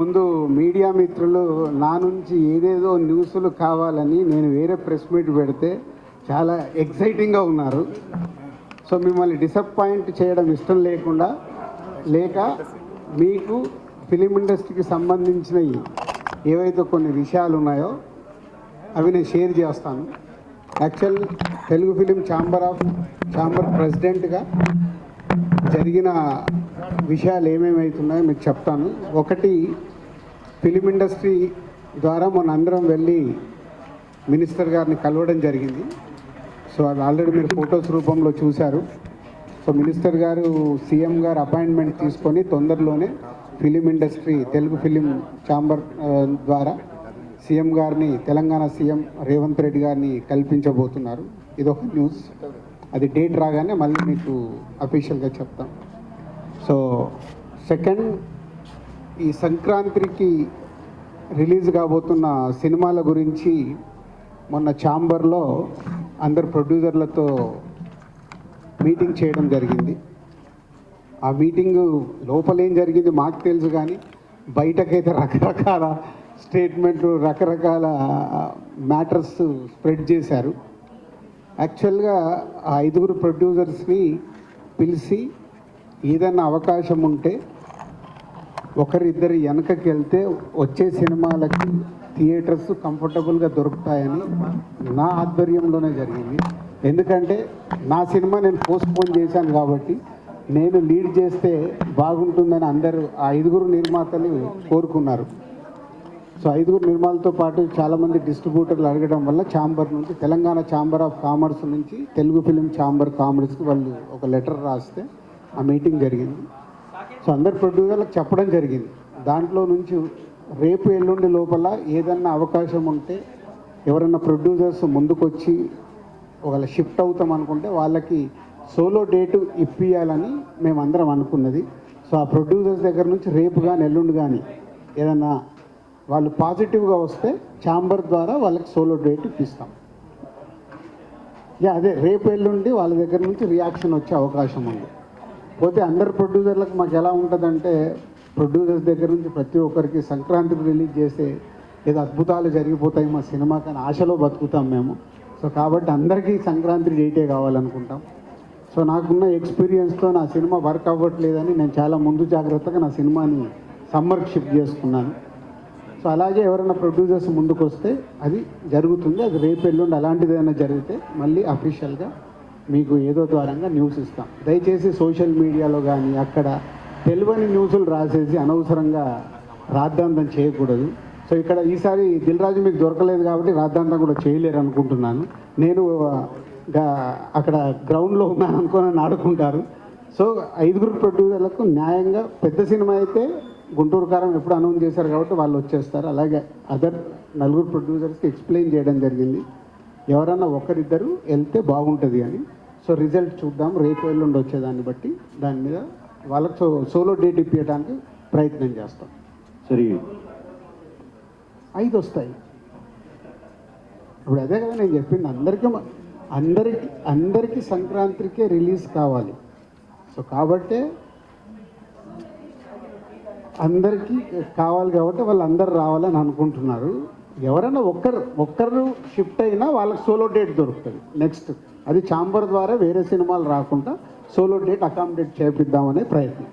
ముందు మీడియా మిత్రులు నా నుంచి ఏదేదో న్యూస్లు కావాలని నేను వేరే ప్రెస్ మీట్ పెడితే చాలా ఎక్సైటింగ్గా ఉన్నారు. సో మిమ్మల్ని డిసప్పాయింట్ చేయడం ఇష్టం లేక మీకు ఫిలిం ఇండస్ట్రీకి సంబంధించిన ఏవైతే కొన్ని విషయాలు ఉన్నాయో అవి నేను షేర్ చేస్తాను. యాక్చువల్ తెలుగు ఫిలిం ఛాంబర్ ప్రెసిడెంట్గా జరిగిన విషయాలు ఏమేమవుతున్నాయో మీకు చెప్తాను. ఒకటి, ఫిలిం ఇండస్ట్రీ ద్వారా మన అందరం వెళ్ళి మినిస్టర్ గారిని కలవడం జరిగింది. సో అది ఆల్రెడీ మీరు ఫొటోస్ రూపంలో చూశారు. సో మినిస్టర్ గారు సీఎం గారు అపాయింట్మెంట్ తీసుకొని తొందరలోనే film industry Telugu film chamber ద్వారా సీఎం గారిని, తెలంగాణ సీఎం రేవంత్ రెడ్డి గారిని కల్పించబోతున్నారు. ఇదొక న్యూస్. అది డేట్ రాగానే మళ్ళీ మీకు అఫీషియల్గా చెప్తాం. సో సెకండ్, ఈ సంక్రాంతికి రిలీజ్ కాబోతున్న సినిమాల గురించి మొన్న ఛాంబర్లో అందరు ప్రొడ్యూసర్లతో మీటింగ్ చేయడం జరిగింది. ఆ మీటింగు లోపల ఏం జరిగింది మాకు తెలుసు, కానీ బయటకైతే రకరకాల స్టేట్మెంట్లు, రకరకాల మ్యాటర్స్ స్ప్రెడ్ చేశారు. యాక్చువల్గా ఆ 5 ప్రొడ్యూసర్స్ని పిలిచి ఏదన్నా అవకాశం ఉంటే ఒకరిద్దరు వెనకకి వెళ్తే వచ్చే సినిమాలకి థియేటర్స్ కంఫర్టబుల్గా దొరుకుతాయని నా ఆధ్వర్యంలోనే జరిగింది. ఎందుకంటే నా సినిమా నేను పోస్ట్పోన్ చేశాను కాబట్టి నేను లీడ్ చేస్తే బాగుంటుందని అందరూ ఆ 5 నిర్మాతలు కోరుకున్నారు. సో 5 నిర్మాతలతో పాటు చాలామంది డిస్ట్రిబ్యూటర్లు అడగడం వల్ల ఛాంబర్ నుంచి, తెలంగాణ ఛాంబర్ ఆఫ్ కామర్స్ నుంచి తెలుగు ఫిలిం ఛాంబర్ కామర్స్కి వాళ్ళు ఒక లెటర్ రాస్తే ఆ మీటింగ్ జరిగింది. సో అందరు ప్రొడ్యూసర్లకు చెప్పడం జరిగింది. దాంట్లో నుంచి రేపు ఎల్లుండి లోపల ఏదన్నా అవకాశం ఉంటే ఎవరైనా ప్రొడ్యూసర్స్ ముందుకొచ్చి ఒకవేళ షిఫ్ట్ అవుతాం అనుకుంటే వాళ్ళకి సోలో డేటు ఇప్పియాలని మేమందరం అనుకున్నది. సో ఆ ప్రొడ్యూసర్స్ దగ్గర నుంచి రేపు కానీ ఎల్లుండి కానీ ఏదన్నా వాళ్ళు పాజిటివ్గా వస్తే ఛాంబర్ ద్వారా వాళ్ళకి సోలో డేట్ ఇప్పిస్తాం. అదే రేపు ఎల్లుండి వాళ్ళ దగ్గర నుంచి రియాక్షన్ వచ్చే అవకాశం ఉంది. పోతే అందరు ప్రొడ్యూసర్లకు మాకు ఎలా ఉంటుందంటే, ప్రొడ్యూసర్స్ దగ్గర నుంచి ప్రతి ఒక్కరికి సంక్రాంతికి రిలీజ్ చేస్తే ఏదో అద్భుతాలు జరిగిపోతాయి మా సినిమా కానీ ఆశలో బతుకుతాం మేము. సో కాబట్టి అందరికీ సంక్రాంతి డేటే కావాలనుకుంటాం. సో నాకున్న ఎక్స్పీరియన్స్తో నా సినిమా వర్క్ అవ్వట్లేదని నేను చాలా ముందు జాగ్రత్తగా నా సినిమాని సమ్మర్కి షిఫ్ట్ చేసుకున్నాను. సో అలాగే ఎవరైనా ప్రొడ్యూసర్స్ ముందుకు వస్తే అది జరుగుతుంది. అది రేపు ఎల్లుండి అలాంటిది ఏదైనా జరిగితే మళ్ళీ అఫీషియల్గా మీకు ఏదో ద్వారంగా న్యూస్ ఇస్తాం. దయచేసి సోషల్ మీడియాలో కానీ అక్కడ తెలియని న్యూస్లు రాసేసి అనవసరంగా రాద్ధాంతం చేయకూడదు. సో ఇక్కడ ఈసారి దిల్ రాజు మీకు దొరకలేదు కాబట్టి రాద్ధాంతం కూడా చేయలేరు అనుకుంటున్నాను. నేను అక్కడ గ్రౌండ్లో ఉన్నాను అనుకోని ఆడుకుంటారు. సో 5 ప్రొడ్యూసర్లకు న్యాయంగా, పెద్ద సినిమా అయితే గుంటూరు కారం ఎప్పుడు అనౌన్స్ చేశారు కాబట్టి వాళ్ళు వచ్చేస్తారు. అలాగే అదర్ 4 ప్రొడ్యూసర్స్కి ఎక్స్ప్లెయిన్ చేయడం జరిగింది, ఎవరన్నా ఒకరిద్దరు వెళ్తే బాగుంటుంది అని. సో రిజల్ట్ చూద్దాం, రేపు ఎల్లుండి వచ్చేదాన్ని బట్టి దాని మీద వాళ్ళకి సోలో డేట్ ఇప్పించడానికి ప్రయత్నం చేస్తాం. సరే, 5 వస్తాయి. ఇప్పుడు అదే కదా నేను చెప్పింది, అందరికీ సంక్రాంతికే రిలీజ్ కావాలి. సో కాబట్టే అందరికీ కావాలి కాబట్టి వాళ్ళు అందరు రావాలని అనుకుంటున్నారు. ఎవరైనా ఒక్కరు షిఫ్ట్ అయినా వాళ్ళకి సోలో డేట్ దొరుకుతుంది. నెక్స్ట్ అది ఛాంబర్ ద్వారా వేరే సినిమాలు రాకుండా సోలో డేట్ అకామిడేట్ చేపిద్దామనే ప్రయత్నం.